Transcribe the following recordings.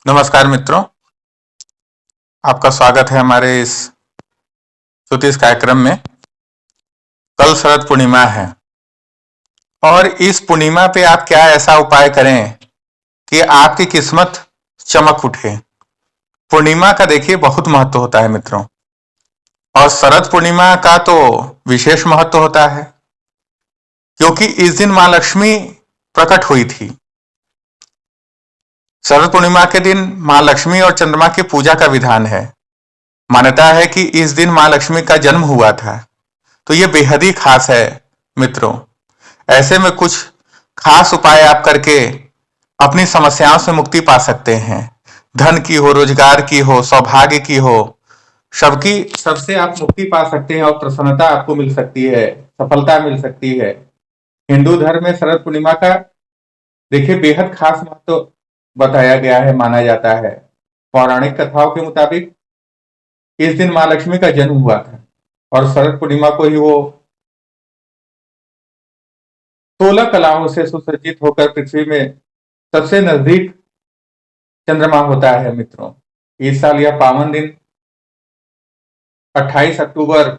नमस्कार मित्रों, आपका स्वागत है हमारे इस ज्योतिष कार्यक्रम में। कल शरद पूर्णिमा है और इस पूर्णिमा पे आप क्या ऐसा उपाय करें कि आपकी किस्मत चमक उठे। पूर्णिमा का देखिए बहुत महत्व होता है मित्रों, और शरद पूर्णिमा का तो विशेष महत्व होता है क्योंकि इस दिन मां लक्ष्मी प्रकट हुई थी। शरद पूर्णिमा के दिन मां लक्ष्मी और चंद्रमा की पूजा का विधान है। मान्यता है कि इस दिन मां लक्ष्मी का जन्म हुआ था, तो ये बेहद ही खास है मित्रों। ऐसे में कुछ खास उपाय आप करके अपनी समस्याओं से मुक्ति पा सकते हैं। धन की हो, रोजगार की हो, सौभाग्य की हो, सबकी सबसे आप मुक्ति पा सकते हैं और प्रसन्नता आपको मिल सकती है, सफलता मिल सकती है। हिंदू धर्म में शरद पूर्णिमा का देखिए बेहद खास महत्व बताया गया है, माना जाता है। पौराणिक कथाओं के मुताबिक इस दिन मां लक्ष्मी का जन्म हुआ था और शरद पूर्णिमा को ही वो 16 कलाओं से सुसज्जित होकर पृथ्वी में सबसे नजदीक चंद्रमा होता है मित्रों। इस साल यह पावन दिन 28 अक्टूबर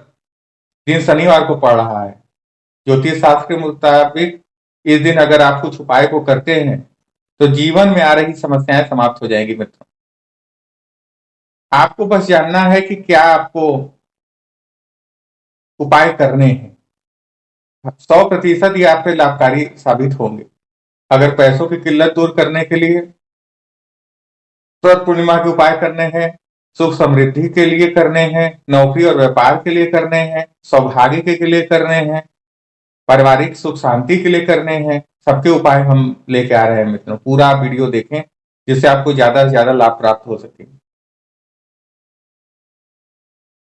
दिन शनिवार को पड़ रहा है। ज्योतिष शास्त्र के मुताबिक इस दिन अगर आप कुछ उपाय को करते हैं तो जीवन में आ रही समस्याएं समाप्त हो जाएंगी मित्रों। आपको बस जानना है कि क्या आपको उपाय करने हैं। 100% ये आप पे लाभकारी साबित होंगे। अगर पैसों की किल्लत दूर करने के लिए व्रत पूर्णिमा के उपाय करने हैं, सुख समृद्धि के लिए करने हैं, नौकरी और व्यापार के लिए करने हैं, सौभाग्य के लिए करने हैं, पारिवारिक सुख शांति के लिए करने हैं, सबके उपाय हम लेके आ रहे हैं मित्रों। पूरा आप वीडियो देखें जिससे आपको ज्यादा से ज्यादा लाभ प्राप्त हो सके।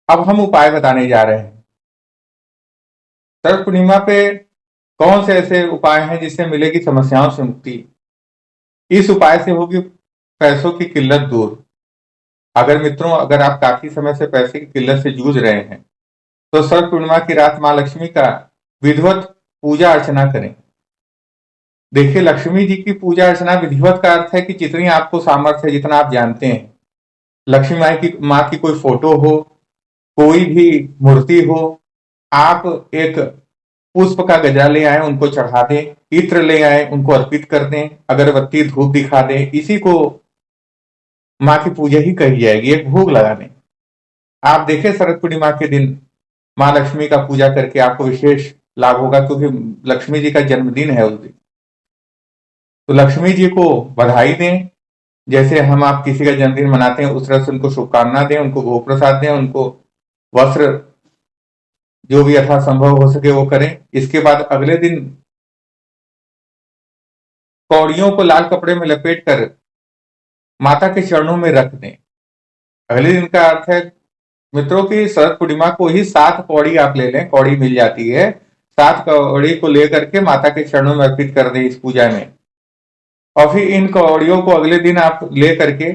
अब हम उपाय बताने जा रहे हैं। शरद पूर्णिमा पे कौन से ऐसे उपाय हैं जिससे मिलेगी समस्याओं से मुक्ति। इस उपाय से होगी पैसों की किल्लत दूर। अगर मित्रों, अगर आप काफी समय से पैसे की किल्लत से जूझ रहे हैं तो शरद पूर्णिमा की रात मां लक्ष्मी का विधिवत पूजा अर्चना करें। देखिए, लक्ष्मी जी की पूजा अर्चना विधिवत का अर्थ है कि जितनी आपको सामर्थ्य है, जितना आप जानते हैं, लक्ष्मी माँ की कोई फोटो हो, कोई भी मूर्ति हो, आप एक पुष्प का गजरा ले आए, उनको चढ़ा दें, इत्र ले आए, उनको अर्पित कर दें, अगरबत्ती धूप दिखा दें। इसी को माँ की पूजा ही कही जाएगी, एक भोग लगा दें। आप देखें शरद पूर्णिमा के दिन माँ लक्ष्मी का पूजा करके आपको विशेष लाभ होगा, क्योंकि लक्ष्मी जी का जन्मदिन है उस दिन। तो लक्ष्मी जी को बधाई दें। जैसे हम आप किसी का जन्मदिन मनाते हैं उस तरह से उनको शुभकामना दें, उनको भोग प्रसाद दें, उनको वस्त्र जो भी यथासंभव हो सके वो करें। इसके बाद अगले दिन कौड़ियों को लाल कपड़े में लपेट कर माता के चरणों में रख दें। अगले दिन का अर्थ है मित्रों की शरद पूर्णिमा को ही 7 कौड़ी आप ले लें, कौड़ी मिल जाती है। 7 कौड़ी को लेकर के माता के चरणों में अर्पित कर दें इस पूजा में, और फिर इन कौड़ियों को अगले दिन आप ले करके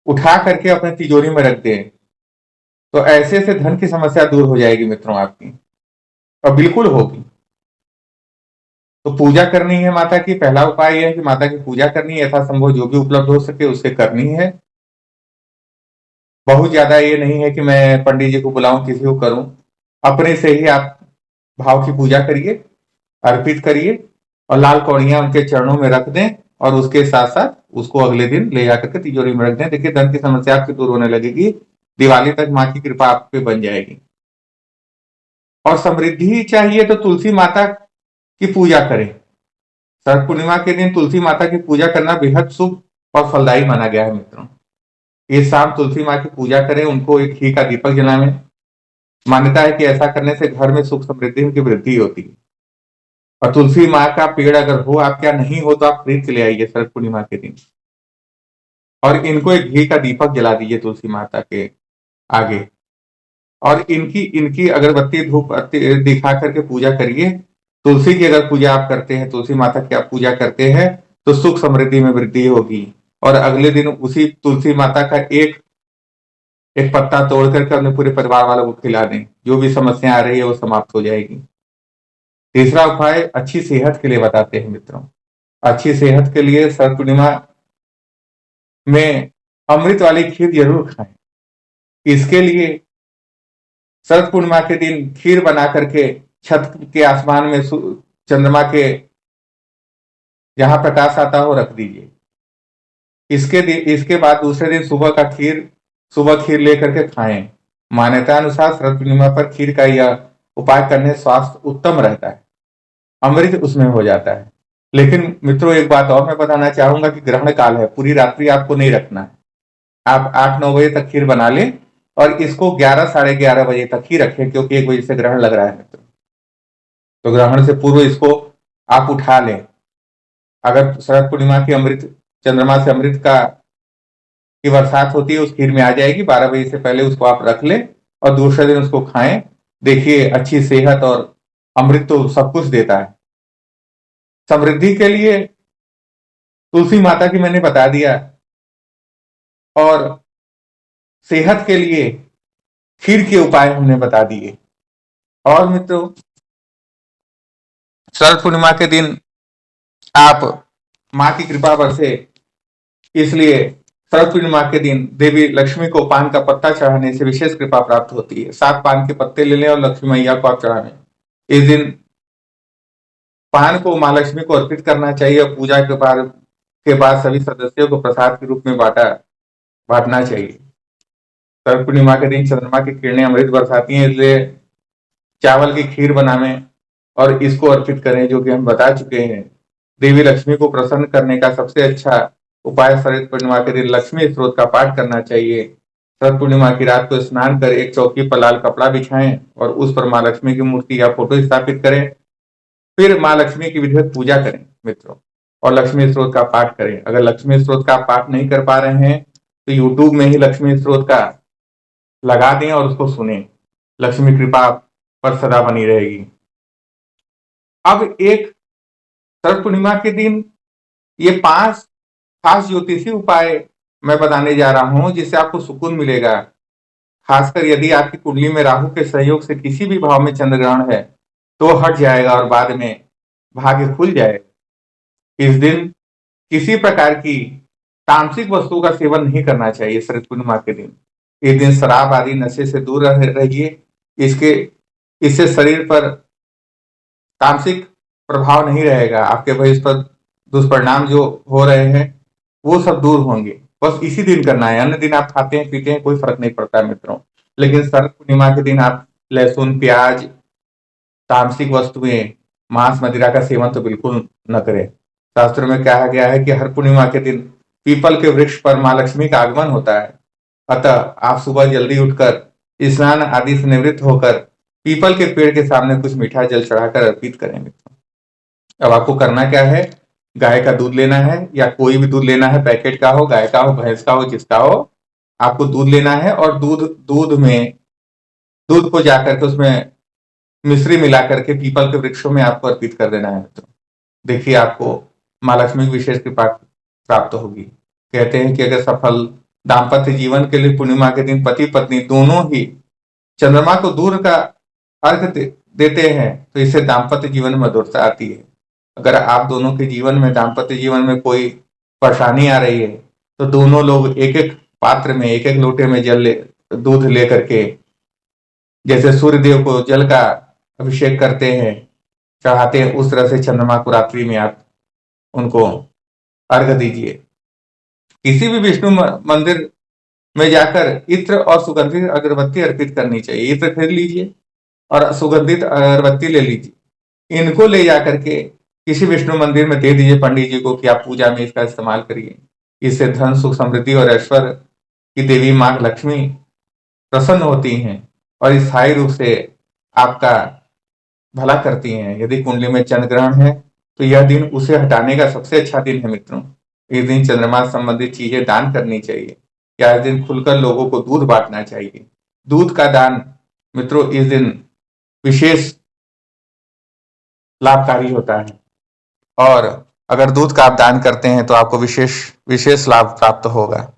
उठा करके अपने तिजोरी में रख दें। तो ऐसे से धन की समस्या दूर हो जाएगी मित्रों आपकी, और बिल्कुल होगी। तो पूजा करनी है माता की। पहला उपाय यह है कि माता की पूजा करनी है, यथासंभव जो भी उपलब्ध हो सके उसे करनी है। बहुत ज्यादा ये नहीं है कि मैं पंडित जी को बुलाऊं, किसी को करूं। अपने से ही आप भाव की पूजा करिए, अर्पित करिए, और लाल कौड़ियां उनके चरणों में रख दें, और उसके साथ साथ उसको अगले दिन ले जाकर के तिजोरी में रख दें। देखिए, धन की समस्या आपकी दूर होने लगेगी। दिवाली तक माँ की कृपा आप पे बन जाएगी। और समृद्धि चाहिए तो तुलसी माता की पूजा करें। शरद पूर्णिमा के दिन तुलसी माता की पूजा करना बेहद शुभ और फलदायी माना गया है मित्रों। इस शाम तुलसी माँ की पूजा करें, उनको एक घी का दीपक जलाएं। मान्यता है कि ऐसा करने से घर में सुख समृद्धि की वृद्धि होती है। और तुलसी माँ का पेड़ अगर हो, आप क्या नहीं हो, तो आप खरीद के ले आइए शरद पूर्णिमा के दिन, और इनको एक घी का दीपक जला दीजिए तुलसी माता के आगे, और इनकी इनकी अगरबत्ती धूप दिखा करके पूजा करिए। तुलसी की अगर पूजा आप करते हैं, तुलसी माता की आप पूजा करते हैं, तो सुख समृद्धि में वृद्धि होगी। और अगले दिन उसी तुलसी माता का एक एक पत्ता तोड़ करके अपने पूरे परिवार वालों को खिला दें। जो भी समस्या आ रही है वो समाप्त हो जाएगी। तीसरा उपाय अच्छी सेहत के लिए बताते हैं मित्रों। अच्छी सेहत के लिए शरद पूर्णिमा में अमृत वाली खीर जरूर खाएं। इसके लिए शरद पूर्णिमा के दिन खीर बना करके छत के आसमान में चंद्रमा के जहां प्रकाश आता हो रख दीजिए। इसके बाद दूसरे दिन सुबह खीर लेकर के खाएं। मान्यता अनुसार शरद पूर्णिमा पर खीर का यह उपाय करने स्वास्थ्य उत्तम रहता है, अमृत उसमें हो जाता है। लेकिन मित्रों, एक बात और मैं बताना चाहूंगा कि ग्रहण काल है, पूरी रात्रि आपको नहीं रखना है। आप 8-9 बजे तक खीर बना लें और इसको 11-11:30 बजे तक ही रखें, क्योंकि 1 बजे से ग्रहण लग रहा है मित्रों। तो ग्रहण से पूर्व इसको आप उठा लें। अगर शरद पूर्णिमा की चंद्रमा से अमृत की बरसात होती है, उस खीर में आ जाएगी। 12 बजे से पहले उसको आप रख लें और दूसरे दिन उसको खाएं। देखिए, अच्छी सेहत और अमृत तो सब कुछ देता है। समृद्धि के लिए तुलसी माता की मैंने बता दिया, और सेहत के लिए खीर के उपाय हमने बता दिए। और मित्रों, शरद पूर्णिमा के दिन आप माँ की कृपा बरसे, इसलिए शरद पूर्णिमा के दिन देवी लक्ष्मी को पान का पत्ता चढ़ाने से विशेष कृपा प्राप्त होती है। 7 पान के पत्ते ले लें और लक्ष्मी मैया को आप चढ़ाने। इस दिन पान को माँ लक्ष्मी को अर्पित करना चाहिए और पूजा के बाद सभी सदस्यों को प्रसाद के रूप में बांटना चाहिए। शरद पूर्णिमा के दिन चंद्रमा की किरणें अमृत बरसाती हैं, इसलिए चावल की खीर बनावें और इसको अर्पित करें, जो कि हम बता चुके हैं। देवी लक्ष्मी को प्रसन्न करने का सबसे अच्छा उपाय शरद पूर्णिमा के दिन लक्ष्मी स्तोत्र का पाठ करना चाहिए। शरद पूर्णिमा की रात को स्नान कर एक चौकी पर लाल कपड़ा बिछाएं और उस पर माँ लक्ष्मी की मूर्ति या फोटो स्थापित करें। फिर माँ लक्ष्मी की विधिवत पूजा करें मित्रों, और लक्ष्मी स्त्रोत का पाठ करें। अगर लक्ष्मी स्त्रोत का पाठ नहीं कर पा रहे हैं तो यूट्यूब में ही लक्ष्मी स्त्रोत का लगा दें और उसको सुने। लक्ष्मी कृपा पर सदा बनी रहेगी। अब एक शरद पूर्णिमा के दिन ये 5 खास ज्योतिषी उपाय मैं बताने जा रहा हूं, जिससे आपको सुकून मिलेगा। खासकर यदि आपकी कुंडली में राहु के सहयोग से किसी भी भाव में चंद्र ग्रहण है तो हट जाएगा और बाद में भाग्य खुल जाएगा। इस दिन किसी प्रकार की तामसिक वस्तु का सेवन नहीं करना चाहिए। शरद पूर्णिमा के दिन इस दिन शराब आदि नशे से दूर रहिए। इसके इससे शरीर पर तामसिक प्रभाव नहीं रहेगा। आपके भविष्य पर दुष्परिणाम जो हो रहे हैं वो सब दूर होंगे। बस इसी दिन करना है, अन्य दिन आप खाते हैं पीते हैं कोई फर्क नहीं पड़ता मित्रों। लेकिन शरद पूर्णिमा के दिन आप लहसुन, प्याज, तामसिक वस्तुएं, मांस, मदिरा का सेवन तो बिल्कुल न करें। शास्त्रों में कहा गया है कि हर पूर्णिमा के दिन पीपल के वृक्ष पर माँ लक्ष्मी का आगमन होता है। अतः आप सुबह जल्दी उठकर स्नान आदि से निवृत्त होकर पीपल के पेड़ के सामने कुछ मीठा जल चढ़ाकर अर्पित करेंगे। अब आपको करना क्या है, गाय का दूध लेना है या कोई भी दूध लेना है, पैकेट का हो, गाय का हो, भैंस का हो, जिसका हो, आपको दूध लेना है और दूध को जाकर के उसमें मिश्री मिला करके पीपल के वृक्षों में आपको अर्पित कर देना है मित्रों। देखिए, आपको माँ लक्ष्मी की विशेष कृपा प्राप्त होगी। कहते हैं कि अगर सफल दाम्पत्य जीवन के लिए पूर्णिमा के दिन पति पत्नी दोनों ही चंद्रमा को दूर का देते हैं तो इससे दाम्पत्य जीवन में मधुरता आती है। अगर आप दोनों के जीवन में दाम्पत्य जीवन में कोई परेशानी आ रही है तो दोनों लोग एक एक पात्र में एक एक लोटे में दूध ले करके, जैसे सूर्य देव को जल का अभिषेक करते हैं, चढ़ाते हैं, उस तरह से चंद्रमा को रात्रि में आप उनको अर्घ दीजिए। किसी भी विष्णु मंदिर में जाकर इत्र और सुगंधित अगरबत्ती अर्पित करनी चाहिए। इत्र खरीद लीजिए और सुगंधित अगरबत्ती ले लीजिए। इनको ले जाकर के किसी विष्णु मंदिर में दे दीजिए पंडित जी को कि आप पूजा में इसका इस्तेमाल करिए। इससे धन, सुख, समृद्धि और ऐश्वर्य की देवी माँ लक्ष्मी प्रसन्न होती हैं और स्थायी रूप से आपका भला करती हैं। यदि कुंडली में चंद्र ग्रहण है तो यह दिन उसे हटाने का सबसे अच्छा दिन है मित्रों। इस दिन चंद्रमा संबंधित चीजें दान करनी चाहिए या इस दिन खुलकर लोगों को दूध बांटना चाहिए। दूध का दान मित्रों इस दिन विशेष लाभकारी होता है, और अगर दूध का आप दान करते हैं तो आपको विशेष विशेष लाभ प्राप्त होगा।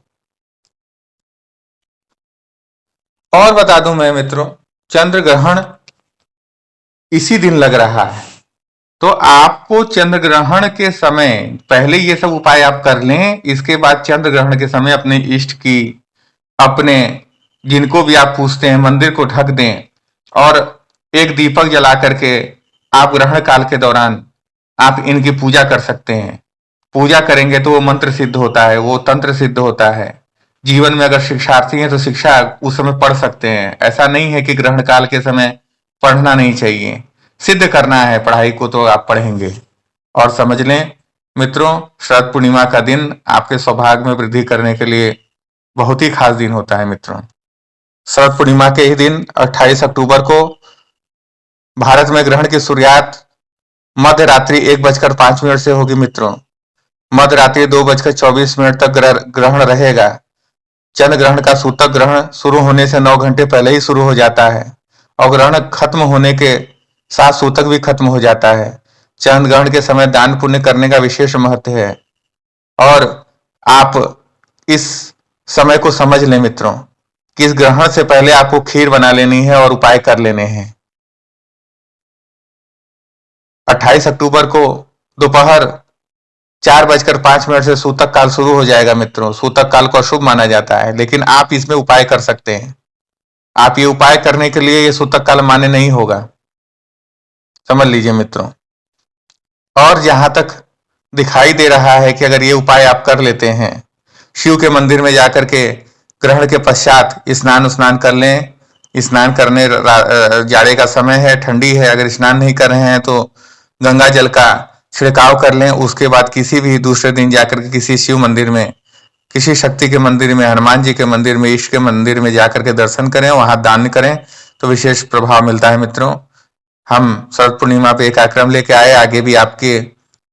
और बता दूं मैं मित्रों, चंद्र ग्रहण इसी दिन लग रहा है, तो आपको चंद्र ग्रहण के समय पहले ये सब उपाय आप कर लें, इसके बाद चंद्र ग्रहण के समय अपने इष्ट की, अपने जिनको भी आप पूछते हैं मंदिर को ढक दें और एक दीपक जला करके आप ग्रहण काल के दौरान आप इनकी पूजा कर सकते हैं। पूजा करेंगे तो वो मंत्र सिद्ध होता है, वो तंत्र सिद्ध होता है। जीवन में अगर शिक्षार्थी हैं तो शिक्षा उस समय पढ़ सकते हैं। ऐसा नहीं है कि ग्रहण काल के समय पढ़ना नहीं चाहिए, सिद्ध करना है पढ़ाई को तो आप पढ़ेंगे। और समझ लें मित्रों, शरद पूर्णिमा का दिन आपके सौभाग्य में वृद्धि करने के लिए बहुत ही खास दिन होता है मित्रों। शरद पूर्णिमा के ही दिन 28 अक्टूबर को भारत में ग्रहण की शुरुआत मध्य रात्रि 1:05 से होगी मित्रों। मध्य रात्रि 2:24 तक ग्रहण रहेगा। चंद्र ग्रहण का सूतक ग्रहण शुरू होने से 9 घंटे पहले ही शुरू हो जाता है और ग्रहण खत्म होने के साथ सूतक भी खत्म हो जाता है। चंद्र ग्रहण के समय दान पुण्य करने का विशेष महत्व है और आप इस समय को समझ लें मित्रों कि इस ग्रहण से पहले आपको खीर बना लेनी है और उपाय कर लेने हैं। 28 अक्टूबर को दोपहर 4:05 से सूतक काल शुरू हो जाएगा मित्रों। सूतक काल को अशुभ माना जाता है, लेकिन आप इसमें उपाय कर सकते हैं। आप ये उपाय करने के लिए ये सूतक काल मान्य नहीं होगा, समझ लीजिए मित्रों। और जहां तक दिखाई दे रहा है कि अगर ये उपाय आप कर लेते हैं, शिव के मंदिर में जाकर के ग्रहण के पश्चात स्नान कर लें। स्नान करने जाड़े का समय है, ठंडी है, अगर स्नान नहीं कर रहे हैं तो गंगा जल का छिड़काव कर लें। उसके बाद किसी भी दूसरे दिन जाकर के किसी शिव मंदिर में, किसी शक्ति के मंदिर में, हनुमान जी के मंदिर में, ईश के मंदिर में जाकर के दर्शन करें, वहां दान करें तो विशेष प्रभाव मिलता है मित्रों। हम शरद पूर्णिमा पे एक कार्यक्रम लेके आए, आगे भी आपके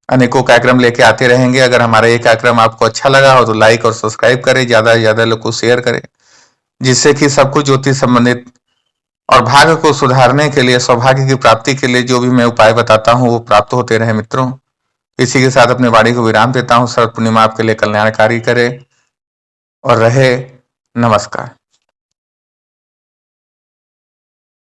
अनेकों कार्यक्रम लेके आते रहेंगे। अगर हमारा ये कार्यक्रम आपको अच्छा लगा हो तो लाइक और सब्सक्राइब करें, ज्यादा से ज्यादा लोग को शेयर करें, जिससे कि सबको ज्योतिष संबंधित और भाग्य को सुधारने के लिए, सौभाग्य की प्राप्ति के लिए जो भी मैं उपाय बताता हूँ वो प्राप्त होते रहे मित्रों। इसी के साथ अपने वाणी को विराम देता हूँ। शरद पूर्णिमा आपके लिए कल्याणकारी करे और रहे। नमस्कार।